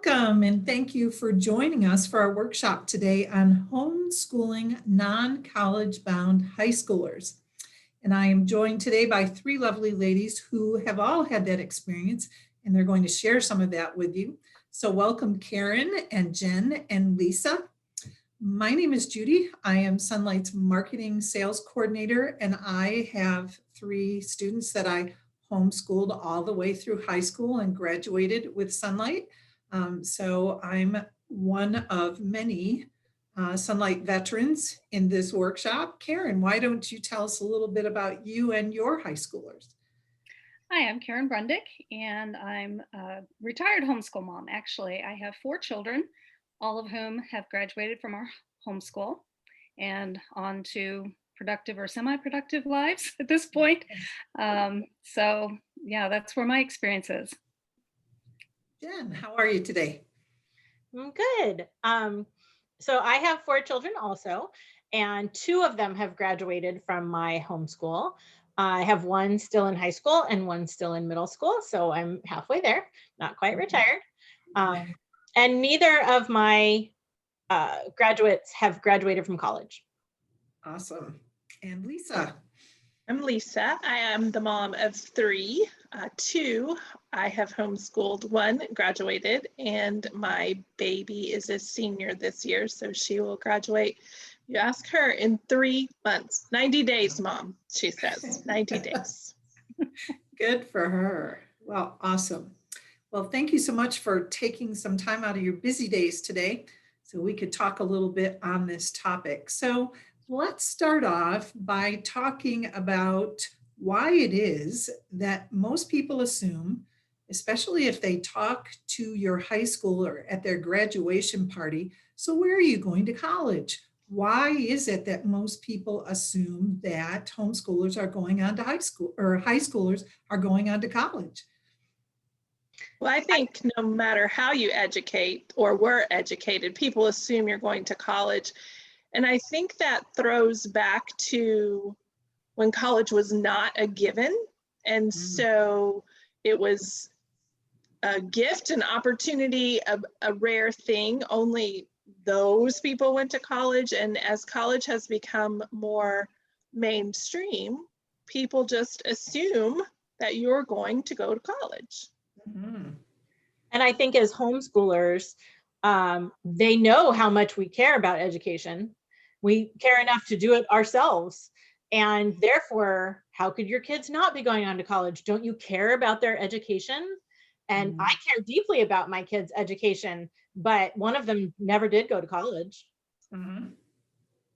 Welcome and thank you for joining us for our workshop today on homeschooling non-college bound high schoolers. And I am joined today by three lovely ladies who have all had that experience, and they're going to share some of that with you. So welcome Karen and Jen and Lisa. My name is Judy. I am Sonlight's marketing sales coordinator, and I have three students that I homeschooled all the way through high school and graduated with Sonlight. So I'm one of many Sonlight veterans in this workshop. Karen, why don't you tell us a little bit about you and your high schoolers? Hi, I'm Karen Brundick, and I'm a retired homeschool mom. Actually, I have 4 children, all of whom have graduated from our homeschool and on to productive or semi-productive lives at this point. So yeah, that's where my experience is. Jen, how are you today? I'm good. So I have 4 children also, and 2 of them have graduated from my homeschool. I have one still in high school and one still in middle school, so I'm halfway there, not quite retired. And neither of my graduates have graduated from college. Awesome. And Lisa? I'm Lisa. I am the mom of 3. 2 I have homeschooled, 1 graduated, and my baby is a senior this year, so she will graduate. You ask her in 3 months, 90 days, Mom, she says, 90 days. Good for her. Well, awesome. Well, thank you so much for taking some time out of your busy days today so we could talk a little bit on this topic. So let's start off by talking about why it is that most people assume, especially if they talk to your high schooler at their graduation party, so where are you going to college? Why is it that most people assume that homeschoolers are going on to high school or high schoolers are going on to college? Well, I think no matter how you educate or were educated, people assume you're going to college. And I think that throws back to when college was not a given. And so it was a gift, an opportunity, a rare thing. Only those people went to college. And as college has become more mainstream, people just assume that you're going to go to college. Mm-hmm. And I think as homeschoolers, they know how much we care about education. We care enough to do it ourselves. And therefore, how could your kids not be going on to college? Don't you care about their education? And I care deeply about my kids' education, but one of them never did go to college. Mm-hmm.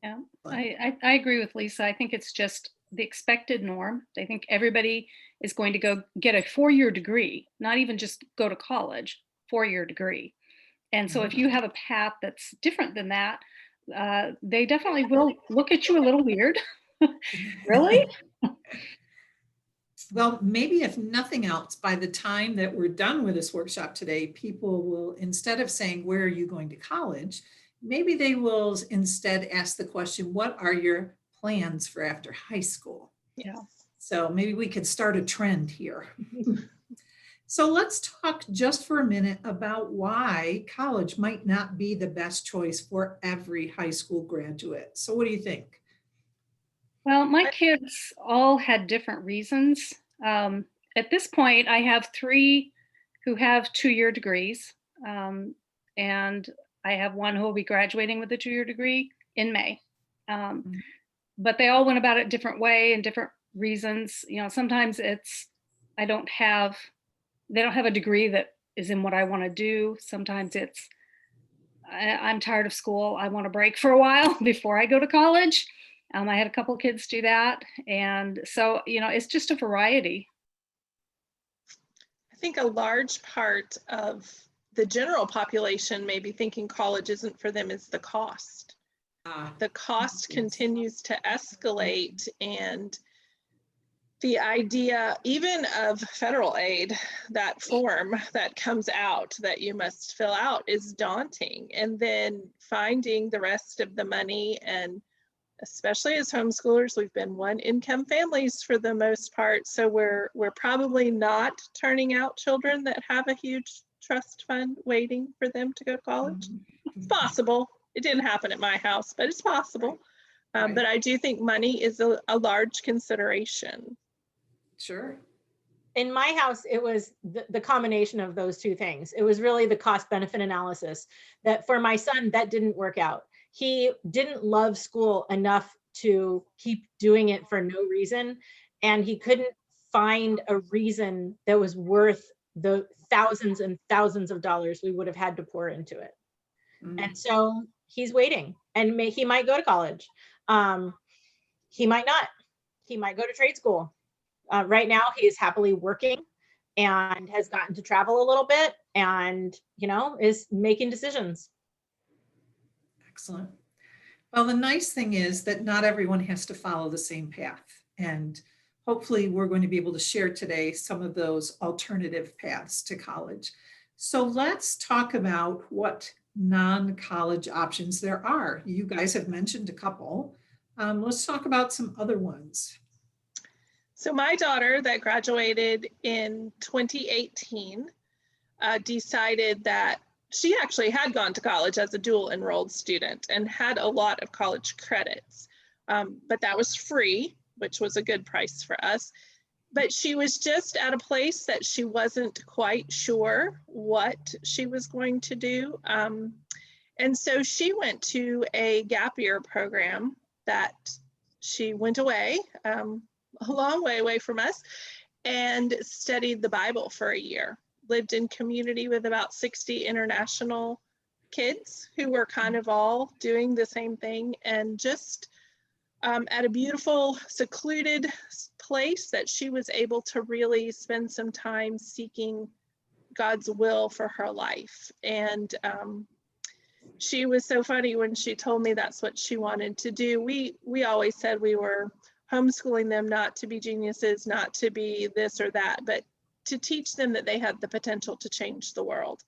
Yeah, I agree with Lisa. I think it's just the expected norm. I think everybody is going to go get a 4-year degree, not even just go to college, 4-year degree. And so if you have a path that's different than that, they definitely will look at you a little weird. Really? Well, maybe if nothing else, by the time that we're done with this workshop today, people will, instead of saying, where are you going to college? Maybe they will instead ask the question, what are your plans for after high school? Yeah. So maybe we could start a trend here. So let's talk just for a minute about why college might not be the best choice for every high school graduate. So what do you think? Well, my kids all had different reasons. At this point, I have 3 who have 2-year degrees, and I have 1 who will be graduating with a 2-year degree in May. But they all went about it different way and different reasons. You know, sometimes it's they don't have a degree that is in what I want to do. Sometimes it's I'm tired of school. I want to break for a while before I go to college. I had a couple of kids do that. And so, you know, it's just a variety. I think a large part of the general population may be thinking college isn't for them is the cost. The cost continues to escalate, and the idea even of federal aid, that form that comes out that you must fill out, is daunting. And then finding the rest of the money, and especially as homeschoolers, we've been one income families for the most part. So we're probably not turning out children that have a huge trust fund waiting for them to go to college. It's Mhm. possible. It didn't happen at my house, but it's possible. Right. But I do think money is a large consideration. Sure. In my house, it was the combination of those two things. It was really the cost benefit analysis that for my son, that didn't work out. He didn't love school enough to keep doing it for no reason. And he couldn't find a reason that was worth the thousands and thousands of dollars we would have had to pour into it. Mm. And so he's waiting, and he might go to college. He might not. He might go to trade school. Right now, he is happily working and has gotten to travel a little bit, and is making decisions. Excellent. Well, the nice thing is that not everyone has to follow the same path. And hopefully we're going to be able to share today some of those alternative paths to college. So let's talk about what non-college options there are. You guys have mentioned a couple. Let's talk about some other ones. So my daughter that graduated in 2018 decided that she actually had gone to college as a dual enrolled student and had a lot of college credits, but that was free, which was a good price for us. But she was just at a place that she wasn't quite sure what she was going to do. And so she went to a gap year program that she went away, a long way away from us, and studied the Bible for a year. Lived in community with about 60 international kids who were kind of all doing the same thing, and just at a beautiful, secluded place that she was able to really spend some time seeking God's will for her life. And she was so funny when she told me that's what she wanted to do. We always said we were homeschooling them not to be geniuses, not to be this or that, but to teach them that they had the potential to change the world.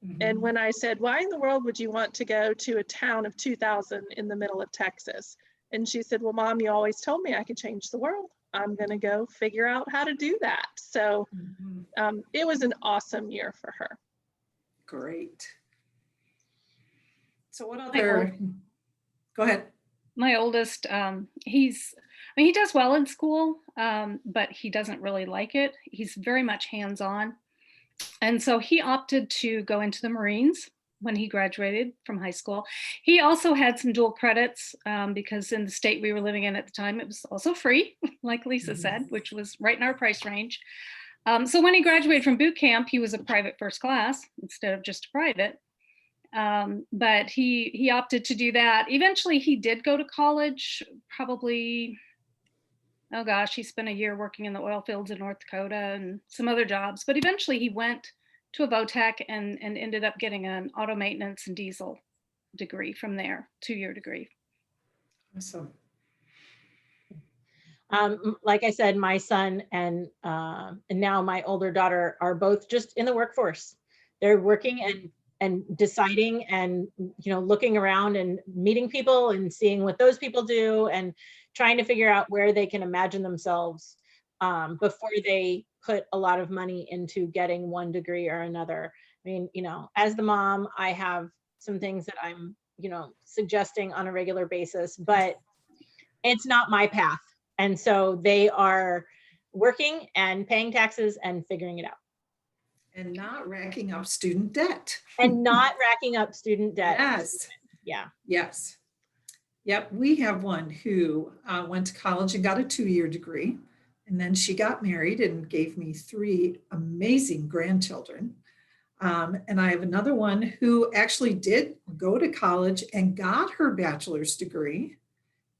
Mhm. And when I said, why in the world would you want to go to a town of 2,000 in the middle of Texas? And she said, well, Mom, you always told me I could change the world. I'm going to go figure out how to do that. So it was an awesome year for her. Great. So what other, go ahead. My oldest, he does well in school, but he doesn't really like it. He's very much hands-on. And so he opted to go into the Marines when he graduated from high school. He also had some dual credits because in the state we were living in at the time, it was also free, like Lisa said, which was right in our price range. So when he graduated from boot camp, he was a private first class instead of just a private. But he opted to do that. Eventually he did go to college, probably, oh gosh, he spent a year working in the oil fields in North Dakota and some other jobs, but eventually he went to a VOTEC and ended up getting an auto maintenance and diesel degree from there, 2-year degree. Awesome. Like I said, my son and now my older daughter are both just in the workforce. They're working and deciding and looking around and meeting people and seeing what those people do and trying to figure out where they can imagine themselves before they put a lot of money into getting one degree or another. I mean, as the mom, I have some things that I'm suggesting on a regular basis, but it's not my path. And so they are working and paying taxes and figuring it out. And not racking up student debt. And not racking up student debt. Yes. Yeah. Yes. Yep. We have one who went to college and got a 2-year degree. And then she got married and gave me 3 amazing grandchildren. And I have another one who actually did go to college and got her bachelor's degree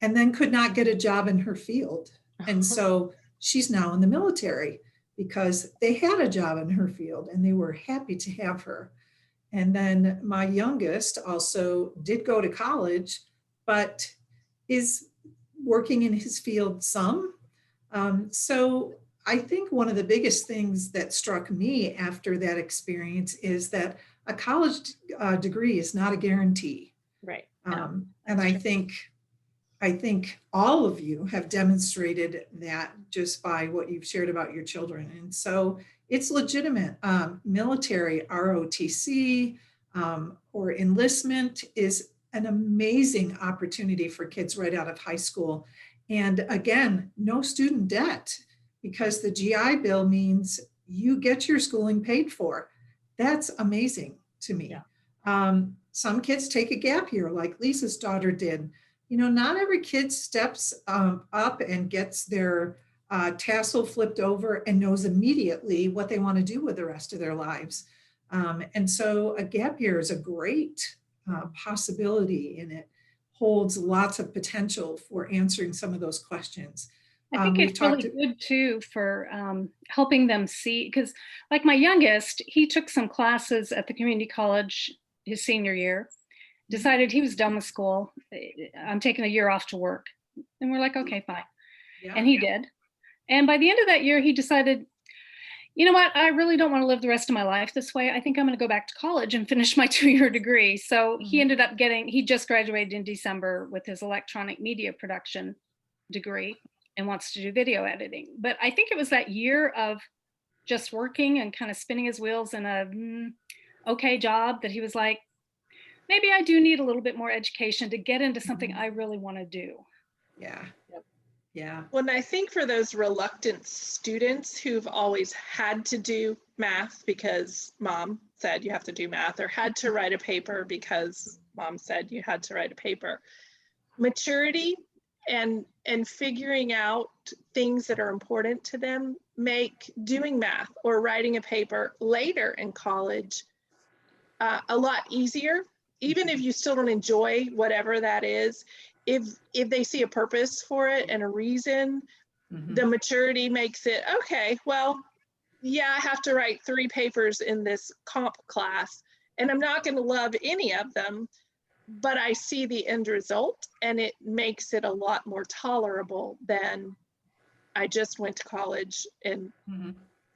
and then could not get a job in her field. And so she's now in the military because they had a job in her field and they were happy to have her. And then my youngest also did go to college, but is working in his field some. So I think one of the biggest things that struck me after that experience is that a college degree is not a guarantee. Right. And I think I think all of you have demonstrated that just by what you've shared about your children. And so it's legitimate. Military, ROTC, or enlistment is an amazing opportunity for kids right out of high school. And again, no student debt, because the GI Bill means you get your schooling paid for. That's amazing to me. Yeah. Some kids take a gap year like Lisa's daughter did. You know, not every kid steps up and gets their tassel flipped over and knows immediately what they want to do with the rest of their lives. And so a gap year is a great possibility, and it holds lots of potential for answering some of those questions. I think it's really good too for helping them see, because like my youngest, he took some classes at the community college his senior year, decided he was done with school. I'm taking a year off to work. And we're like, okay, fine. Yeah. And he did. And by the end of that year, he decided, you know what, I really don't want to live the rest of my life this way. I think I'm going to go back to college and finish my 2-year degree. So he ended up he just graduated in December with his electronic media production degree and wants to do video editing. But I think it was that year of just working and kind of spinning his wheels in a okay job that he was like, maybe I do need a little bit more education to get into something I really want to do. Yeah. Yep. Yeah. Well, and I think for those reluctant students who've always had to do math because mom said you have to do math, or had to write a paper because mom said you had to write a paper, maturity and figuring out things that are important to them make doing math or writing a paper later in college a lot easier. Even if you still don't enjoy whatever that is, if they see a purpose for it and a reason, the maturity makes it, okay, well, yeah, I have to write 3 papers in this comp class, and I'm not going to love any of them, but I see the end result, and it makes it a lot more tolerable than I just went to college and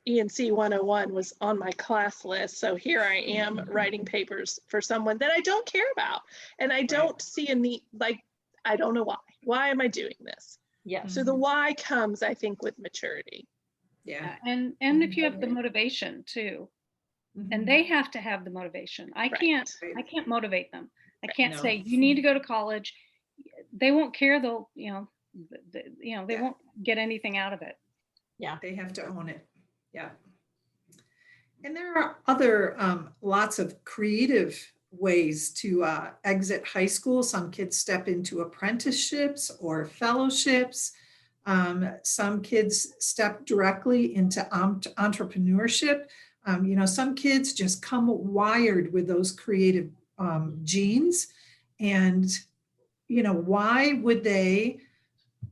ENC 101 was on my class list. So here I am writing papers for someone that I don't care about. And I don't see a need, like, I don't know why. Why am I doing this? Yeah. So the why comes, I think, with maturity. Yeah. And if you have the motivation too, and they have to have the motivation. I can't motivate them. I can't say you need to go to college. They won't care. They'll, they won't get anything out of it. Yeah. They have to own it. Yeah. And there are other lots of creative ways to exit high school. Some kids step into apprenticeships or fellowships. Some kids step directly into entrepreneurship. Some kids just come wired with those creative genes. And, why would they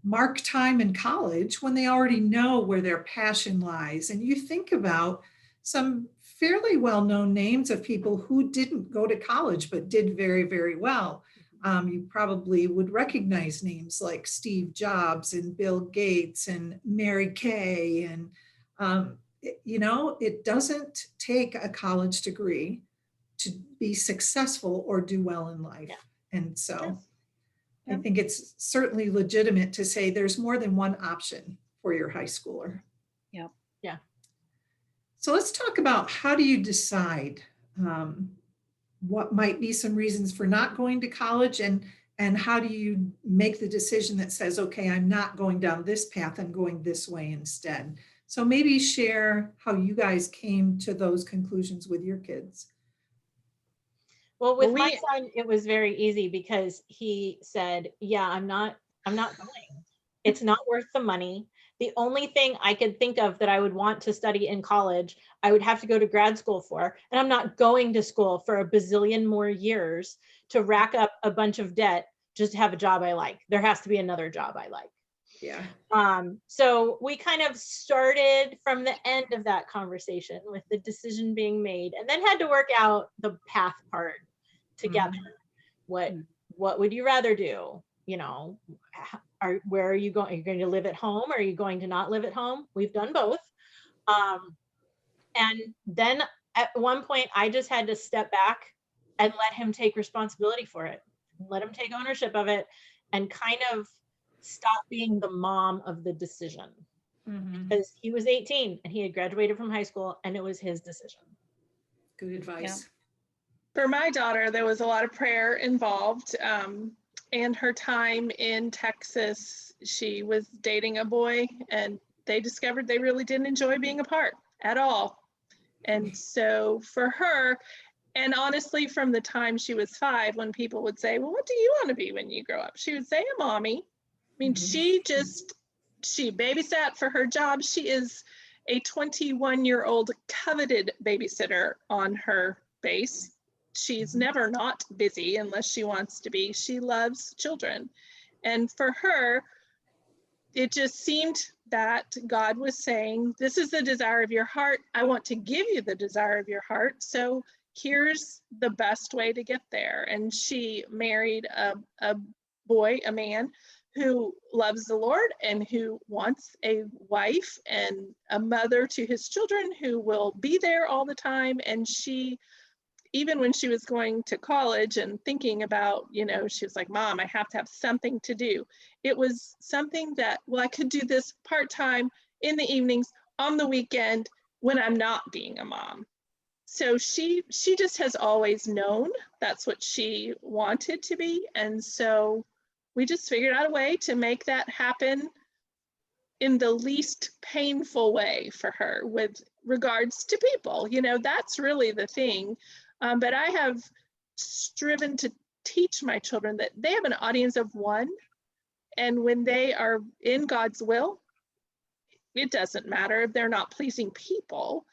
mark time in college when they already know where their passion lies? And you think about some fairly well-known names of people who didn't go to college but did very, very well. You probably would recognize names like Steve Jobs and Bill Gates and Mary Kay. And, it doesn't take a college degree to be successful or do well in life. Yeah. And so I think it's certainly legitimate to say there's more than one option for your high schooler. Yeah. Yeah. So let's talk about, how do you decide what might be some reasons for not going to college, and how do you make the decision that says, okay, I'm not going down this path, I'm going this way instead. So maybe share how you guys came to those conclusions with your kids. Well, with my son, it was very easy because he said, yeah, I'm not going. It's not worth the money. The only thing I could think of that I would want to study in college, I would have to go to grad school for, and I'm not going to school for a bazillion more years to rack up a bunch of debt just to have a job I like. There has to be another job I like. Yeah. So we kind of started from the end of that conversation with the decision being made, and then had to work out the path part together. What would you rather do? Where are you going? Are you going to live at home? Or are you going to not live at home? We've done both. And then at one point I just had to step back and let him take responsibility for it, let him take ownership of it, and kind of stop being the mom of the decision. Mhm. Because he was 18 and he had graduated from high school and it was his decision. Good advice. For my daughter, there was a lot of prayer involved. And her time in Texas, she was dating a boy and they discovered they really didn't enjoy being apart at all. And so for her, and honestly, from the time she was 5, when people would say, well, what do you want to be when you grow up? She would say a mommy. I mean, Mhm. she babysat for her job. She is a 21-year-old coveted babysitter on her base. She's never not busy unless she wants to be. She loves children. And for her, it just seemed that God was saying, this is the desire of your heart. I want to give you the desire of your heart. So here's the best way to get there. And she married a boy, a man who loves the Lord and who wants a wife and a mother to his children who will be there all the time. And she, even when she was going to college and thinking about, she was like, Mom, I have to have something to do. It was something that, well, I could do this part-time in the evenings, on the weekend, when I'm not being a mom. So she just has always known that's what she wanted to be. And so we just figured out a way to make that happen in the least painful way for her with regards to people. That's really the thing. But I have striven to teach my children that they have an audience of one. And when they are in God's will, it doesn't matter if they're not pleasing people.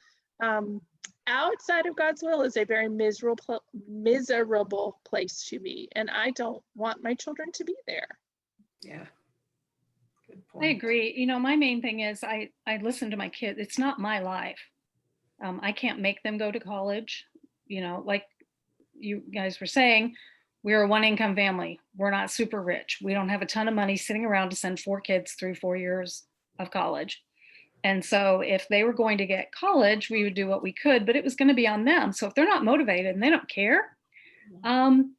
Outside of God's will is a very miserable place to be. And I don't want my children to be there. Yeah. Good I point. agree. My main thing is I listen to my kids. It's not my life. I can't make them go to college. Like you guys were saying, we're a one income family. We're not super rich. We don't have a ton of money sitting around to send 4 kids through 4 years of college. And so if they were going to get college, we would do what we could, but it was going to be on them. So if they're not motivated and they don't care, I'm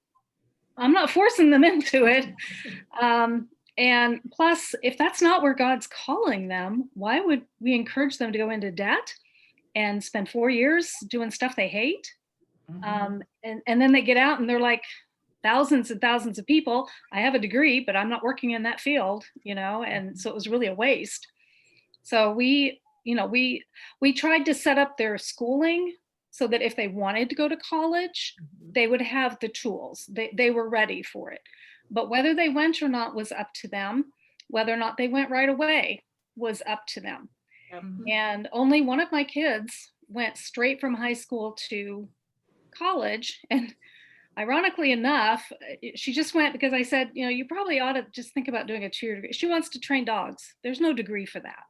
not forcing them into it. And plus, if that's not where God's calling them, why would we encourage them to go into debt and spend 4 years doing stuff they hate? Mhm. And then they get out and they're like thousands and thousands of people. I have a degree, but I'm not working in that field, and so it was really a waste. So we tried to set up their schooling so that if they wanted to go to college, they would have the tools. They were ready for it. But whether they went or not was up to them. Whether or not they went right away was up to them. Mhm. And only one of my kids went straight from high school to college. And ironically enough, she just went because I said, you probably ought to just think about doing a 2-year degree. She wants to train dogs. There's no degree for that.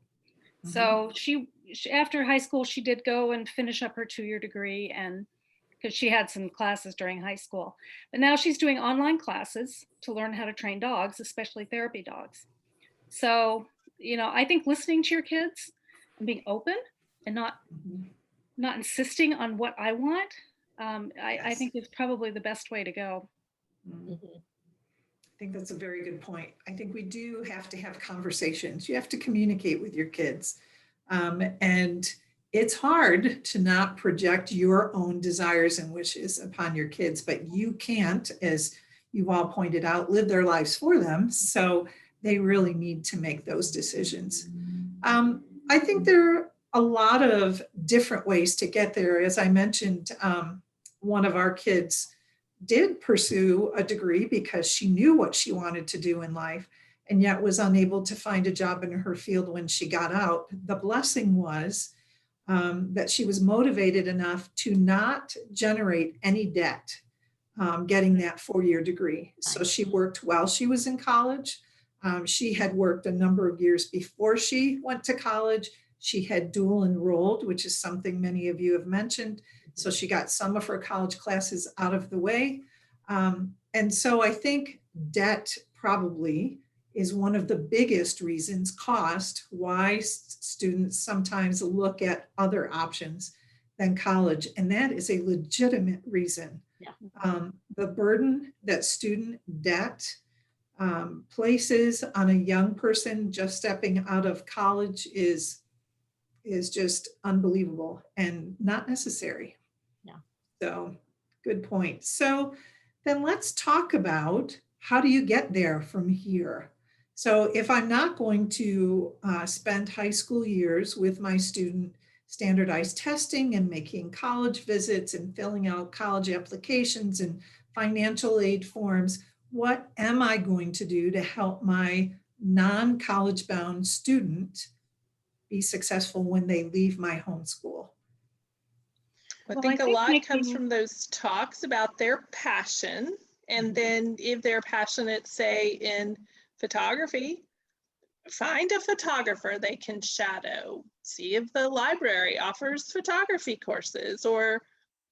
So she after high school, she did go and finish up her 2-year degree, and because she had some classes during high school. But now she's doing online classes to learn how to train dogs, especially therapy dogs. So, I think listening to your kids and being open and not insisting on what I want, I Yes. think is probably the best way to go. I think that's a very good point. I think we do have to have conversations. You have to communicate with your kids. And it's hard to not project your own desires and wishes upon your kids, but you can't, as you've all pointed out, live their lives for them. So they really need to make those decisions. I think there are a lot of different ways to get there. As I mentioned, one of our kids did pursue a degree because she knew what she wanted to do in life and yet was unable to find a job in her field when she got out. The blessing was that she was motivated enough to not generate any debt getting that 4-year degree. So she worked while she was in college. She had worked a number of years before she went to college. She had dual enrolled, which is something many of you have mentioned. So she got some of her college classes out of the way. And so I think debt probably is one of the biggest reasons, cost, why students sometimes look at other options than college. And that is a legitimate reason. Yeah. The burden that student debt places on a young person just stepping out of college is just unbelievable and not necessary. Yeah. So good point. So then let's talk about, how do you get there from here? So if I'm not going to spend high school years with my student standardized testing and making college visits and filling out college applications and financial aid forms, what am I going to do to help my non-college bound student be successful when they leave my homeschool? I Well, think I a think lot comes making- from those talks about their passion. And then if they're passionate, say in photography, find a photographer they can shadow. See if the library offers photography courses or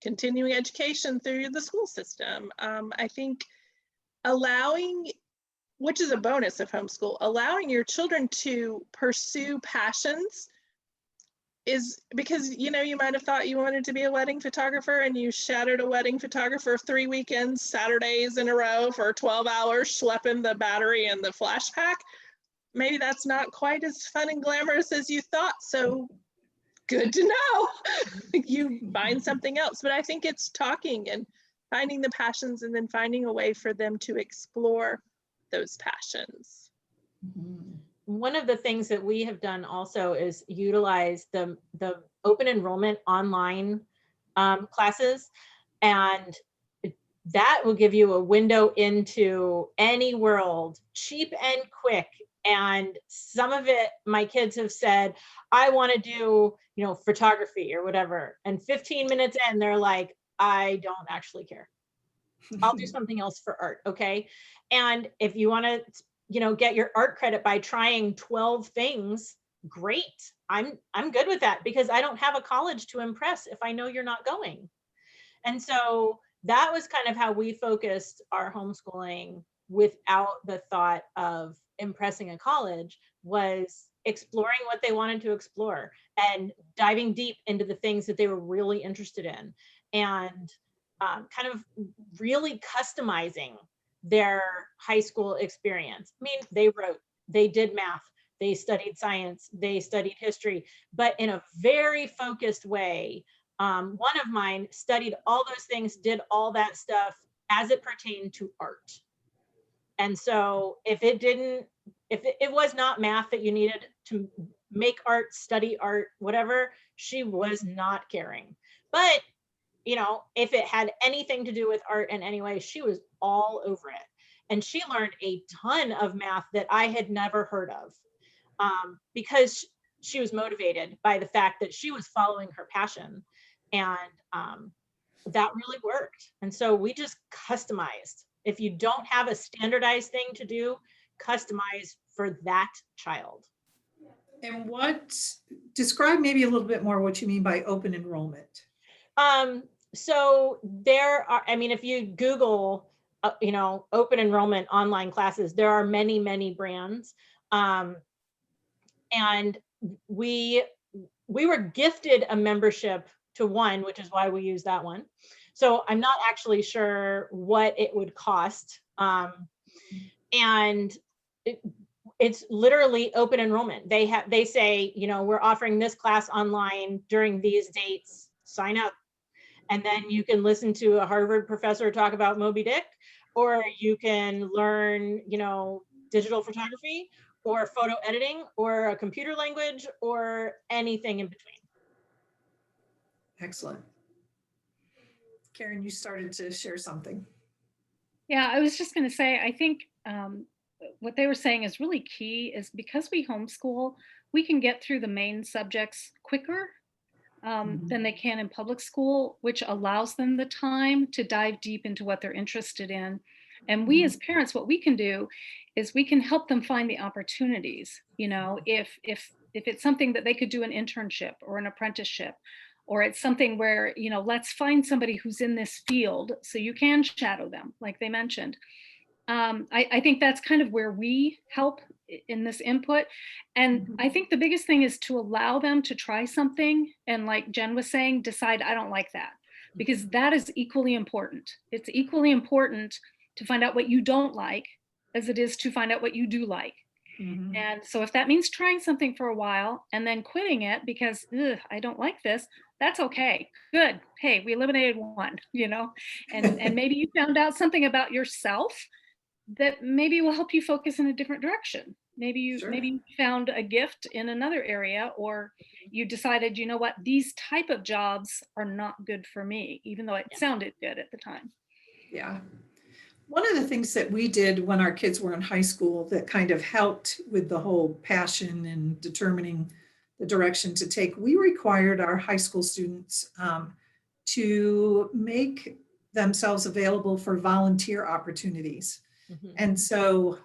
continuing education through the school system. I think allowing, which is a bonus of homeschool, allowing your children to pursue passions is because, you know, you might have thought you wanted to be a wedding photographer and you shadowed a wedding photographer 3 weekends, Saturdays in a row for 12 hours, schlepping the battery and the flash pack. Maybe that's not quite as fun and glamorous as you thought. So good to know. You find something else. But I think it's talking and finding the passions and then finding a way for them to explore those passions. One of the things that we have done also is utilize the open enrollment online classes, and that will give you a window into any world, cheap and quick. And some of it, my kids have said, I want to do, you know, photography or whatever. And 15 minutes in, they're like, I don't actually care. I'll do something else for art. Okay. And if you want to, you know, get your art credit by trying 12 things, great. I'm good with that, because I don't have a college to impress if I know you're not going. And so that was kind of how we focused our homeschooling without the thought of impressing a college, was exploring what they wanted to explore and diving deep into the things that they were really interested in, and kind of really customizing their high school experience. I mean, they wrote, they did math, they studied science, they studied history, but in a very focused way. One of mine studied all those things, did all that stuff as it pertained to art. And so if it was not math that you needed to make art, study art, whatever, she was not caring. But, you know, if it had anything to do with art in any way, she was all over it. And she learned a ton of math that I had never heard of, because she was motivated by the fact that she was following her passion. And that really worked. And so we just customized. If you don't have a standardized thing to do, customize for that child. And describe maybe a little bit more what you mean by open enrollment. So there are, I mean, if you Google, you know, open enrollment online classes, there are many, many brands. And we were gifted a membership to one, which is why we use that one. So I'm not actually sure what it would cost. And it's literally open enrollment. They say, you know, we're offering this class online during these dates, sign up. And then you can listen to a Harvard professor talk about Moby Dick, or you can learn, you know, digital photography or photo editing or a computer language or anything in between. Excellent. Karen, you started to share something. Yeah, I was just going to say, I think what they were saying is really key, is because we homeschool, we can get through the main subjects quicker than they can in public school, which allows them the time to dive deep into what they're interested in. And we as parents, what we can do is we can help them find the opportunities. You know, if it's something that they could do an internship or an apprenticeship, or it's something where, you know, let's find somebody who's in this field so you can shadow them, like they mentioned. I think that's kind of where we help in this input. And I think the biggest thing is to allow them to try something. And like Jen was saying, decide, I don't like that, because that is equally important. It's equally important to find out what you don't like as it is to find out what you do like. Mhm. And so if that means trying something for a while and then quitting it because "Ugh, I don't like this," that's okay. Good. Hey, we eliminated one, and maybe you found out something about yourself that maybe will help you focus in a different direction. Sure. Maybe you found a gift in another area, or you decided, you know what, these type of jobs are not good for me, even though it sounded good at the time. Yeah. One of the things that we did when our kids were in high school that kind of helped with the whole passion and determining the direction to take, we required our high school students to make themselves available for volunteer opportunities. Mhm. And so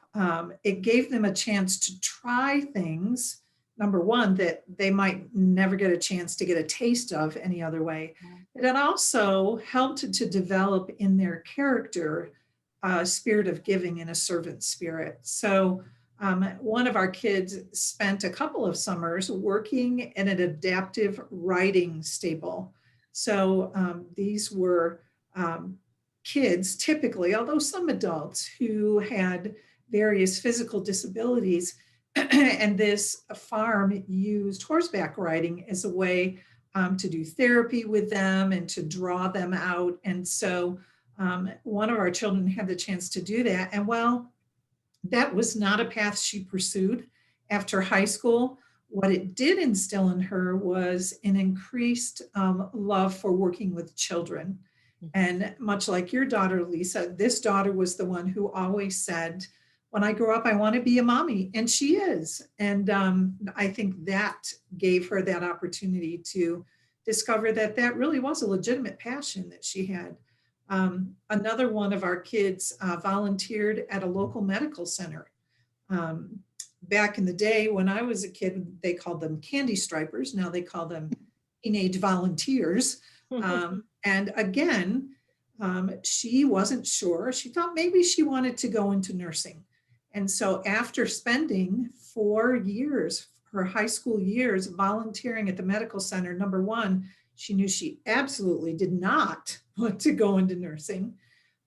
it gave them a chance to try things, number one, that they might never get a chance to get a taste of any other way. But it also helped to develop in their character a spirit of giving and a servant spirit. So one of our kids spent a couple of summers working in an adaptive riding stable. So these were kids typically, although some adults who had various physical disabilities. And this farm used horseback riding as a way to do therapy with them and to draw them out. And so one of our children had the chance to do that. And well, that was not a path she pursued after high school. What it did instill in her was an increased love for working with children. And much like your daughter, Lisa, this daughter was the one who always said, when I grow up, I want to be a mommy. And she is. And I think that gave her that opportunity to discover that that really was a legitimate passion that she had. Another one of our kids volunteered at a local medical center. Back in the day when I was a kid, they called them candy stripers. Now they call them teenage volunteers. And again, she wasn't sure. She thought maybe she wanted to go into nursing. And so after spending 4 years, her high school years, volunteering at the medical center, number one, she knew she absolutely did not want to go into nursing.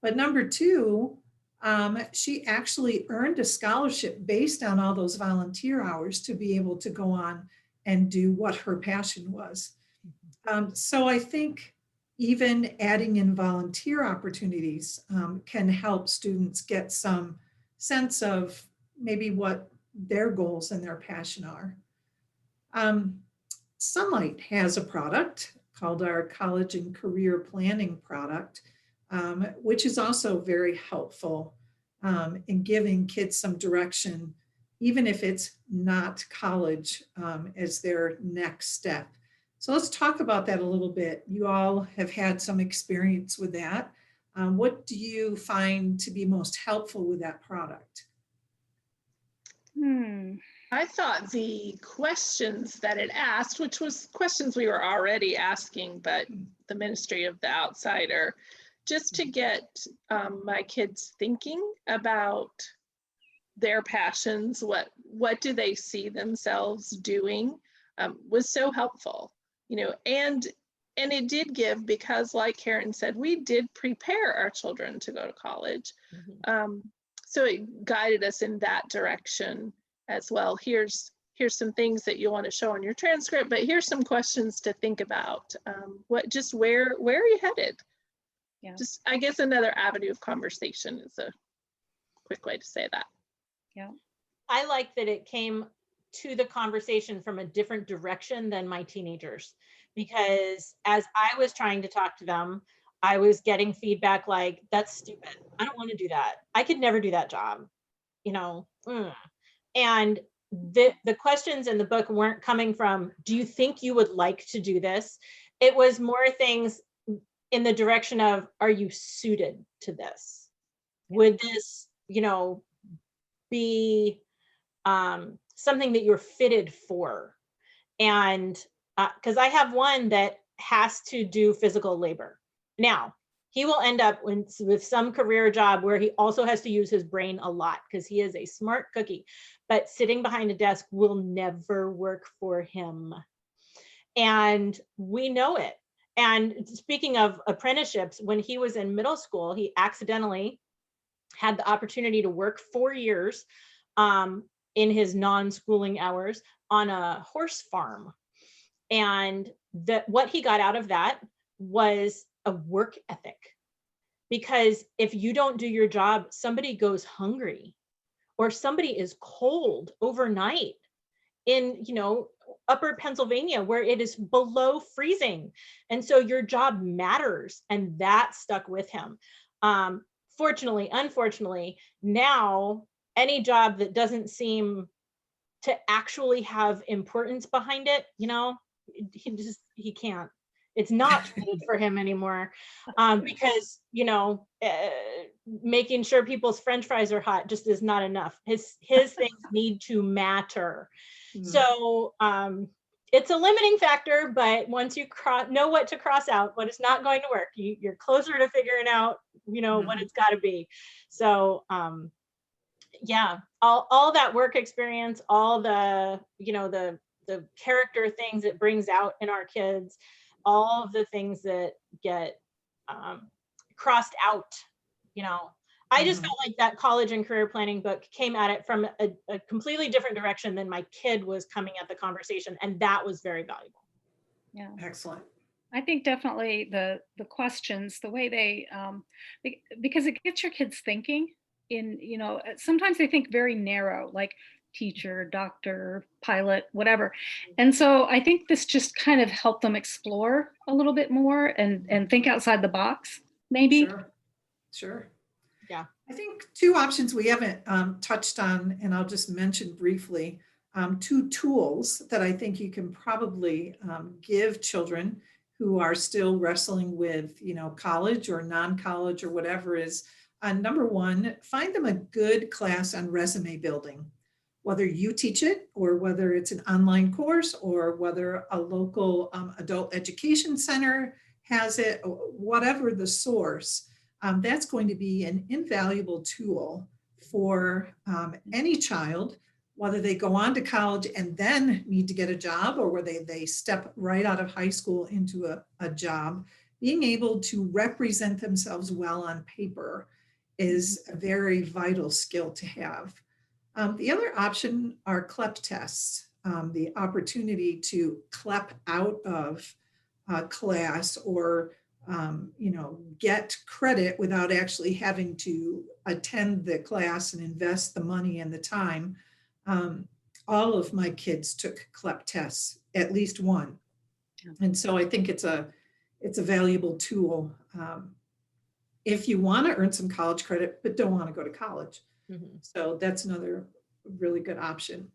But number two, she actually earned a scholarship based on all those volunteer hours to be able to go on and do what her passion was. So I think even adding in volunteer opportunities can help students get some sense of maybe what their goals and their passion are. Sonlight has a product called our college and career planning product, which is also very helpful in giving kids some direction, even if it's not college as their next step. So let's talk about that a little bit. You all have had some experience with that. What do you find to be most helpful with that product? I thought the questions that it asked, which was questions we were already asking, but the Ministry of the Outsider, just to get my kids thinking about their passions, what do they see themselves doing, was so helpful, and it did give, because like Karen said, we did prepare our children to go to college. So it guided us in that direction as well. Here's some things that you want to show on your transcript, but here's some questions to think about. Where are you headed? Yeah. Just, I guess, another avenue of conversation is a quick way to say that. Yeah. I like that it came to the conversation from a different direction than my teenagers, because as I was trying to talk to them, I was getting feedback like, that's stupid. I don't want to do that. I could never do that job, And the questions in the book weren't coming from, do you think you would like to do this? It was more things in the direction of, are you suited to this? Would this, be something that you're fitted for? And because I have one that has to do physical labor. Now, he will end up with some career job where he also has to use his brain a lot because he is a smart cookie, but sitting behind a desk will never work for him. And we know it. And speaking of apprenticeships, when he was in middle school, he accidentally had the opportunity to work 4 years in his non-schooling hours on a horse farm. And what he got out of that was a work ethic. Because if you don't do your job, somebody goes hungry or somebody is cold overnight in, upper Pennsylvania where it is below freezing. And so your job matters, and that stuck with him. Unfortunately, now any job that doesn't seem to actually have importance behind it, he can't. It's not fitted for him anymore, because making sure people's French fries are hot just is not enough. His things need to matter. So it's a limiting factor, but once you know what to cross out, what is not going to work, you're closer to figuring out, what it's got to be. So yeah, all that work experience, all the the character things it brings out in our kids, all of the things that get crossed out, I just felt like that college and career planning book came at it from a completely different direction than my kid was coming at the conversation. And that was very valuable. Yeah. Excellent. I think definitely the questions, the way they, because it gets your kids thinking in, sometimes they think very narrow, like teacher, doctor, pilot, whatever. And so I think this just kind of helped them explore a little bit more and think outside the box, maybe. Sure. Yeah. I think two options we haven't touched on, and I'll just mention briefly, two tools that I think you can probably give children who are still wrestling with, college or non-college or whatever is, number one, find them a good class on resume building, whether you teach it or whether it's an online course or whether a local adult education center has it, or whatever the source. That's going to be an invaluable tool for any child, whether they go on to college and then need to get a job or whether they step right out of high school into a job. Being able to represent themselves well on paper is a very vital skill to have. The other option are CLEP tests, the opportunity to CLEP out of class or get credit without actually having to attend the class and invest the money and the time. All of my kids took CLEP tests, at least one. And so I think it's a valuable tool if you want to earn some college credit, but don't want to go to college. So that's another really good option.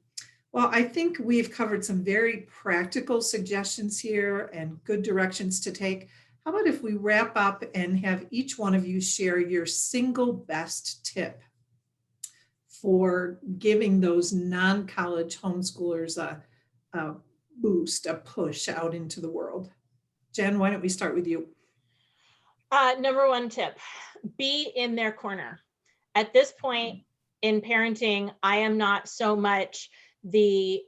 Well, I think we've covered some very practical suggestions here and good directions to take. How about if we wrap up and have each one of you share your single best tip for giving those non-college homeschoolers a boost, a push out into the world? Jen, why don't we start with you? Number one tip, be in their corner. At this point in parenting, I am not so much the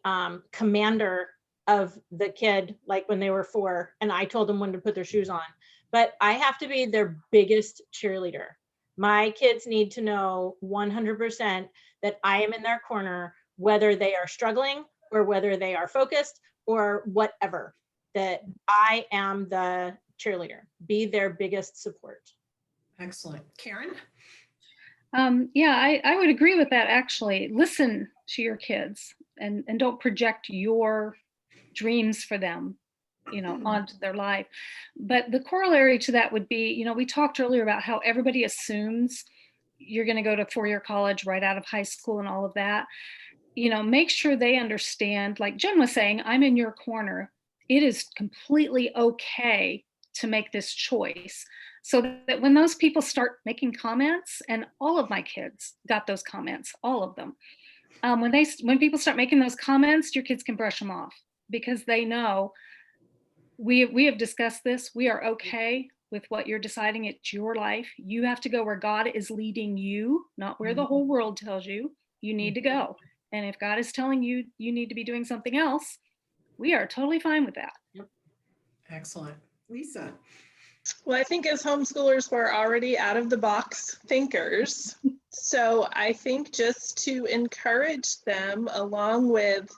commander of the kid, like when they were 4 and I told them when to put their shoes on, but I have to be their biggest cheerleader. My kids need to know 100% that I am in their corner, whether they are struggling or whether they are focused or whatever, that I am the cheerleader, be their biggest support. Excellent. Karen? Yeah, I would agree with that, actually. Listen to your kids and don't project your dreams for them, onto their life. But the corollary to that would be, we talked earlier about how everybody assumes you're going to go to 4-year college right out of high school and all of that. Make sure they understand, like Jen was saying, I'm in your corner. It is completely okay to make this choice, so that when those people start making comments, and all of my kids got those comments, all of them, when people start making those comments, your kids can brush them off, because they know we have discussed this. We are okay with what you're deciding. It's your life. You have to go where God is leading you, not where the whole world tells you you need to go. And if God is telling you you need to be doing something else, we are totally fine with that. Excellent. Lisa? Well, I think as homeschoolers, we're already out of the box thinkers. So I think just to encourage them, along with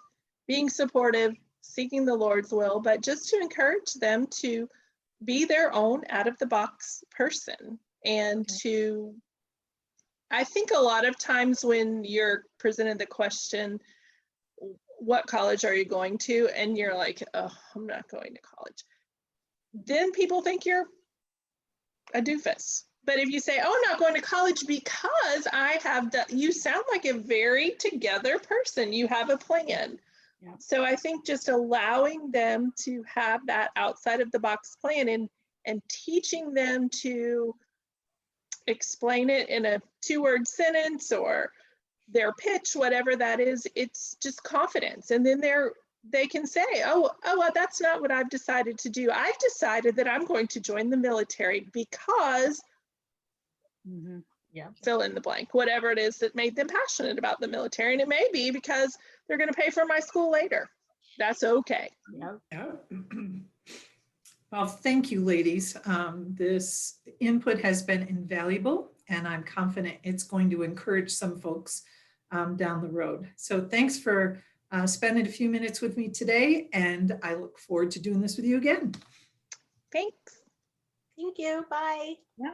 being supportive, seeking the Lord's will, but just to encourage them to be their own out of the box person. And to, I think a lot of times when you're presented the question, what college are you going to? And you're like, oh, I'm not going to college. Then people think you're a doofus. But if you say, oh, I'm not going to college because I have done, you sound like a very together person. You have a plan. Yeah. So I think just allowing them to have that outside of the box plan and teaching them to explain it in a 2-word sentence or their pitch, whatever that is, it's just confidence. And then they can say, oh, well, that's not what I've decided to do. I've decided that I'm going to join the military because fill in the blank, whatever it is that made them passionate about the military. And it may be because they're going to pay for my school later. That's okay. Yeah. Well, thank you, ladies. This input has been invaluable, and I'm confident it's going to encourage some folks down the road. So thanks for spending a few minutes with me today, and I look forward to doing this with you again. Thanks. Thank you. Bye. Yeah.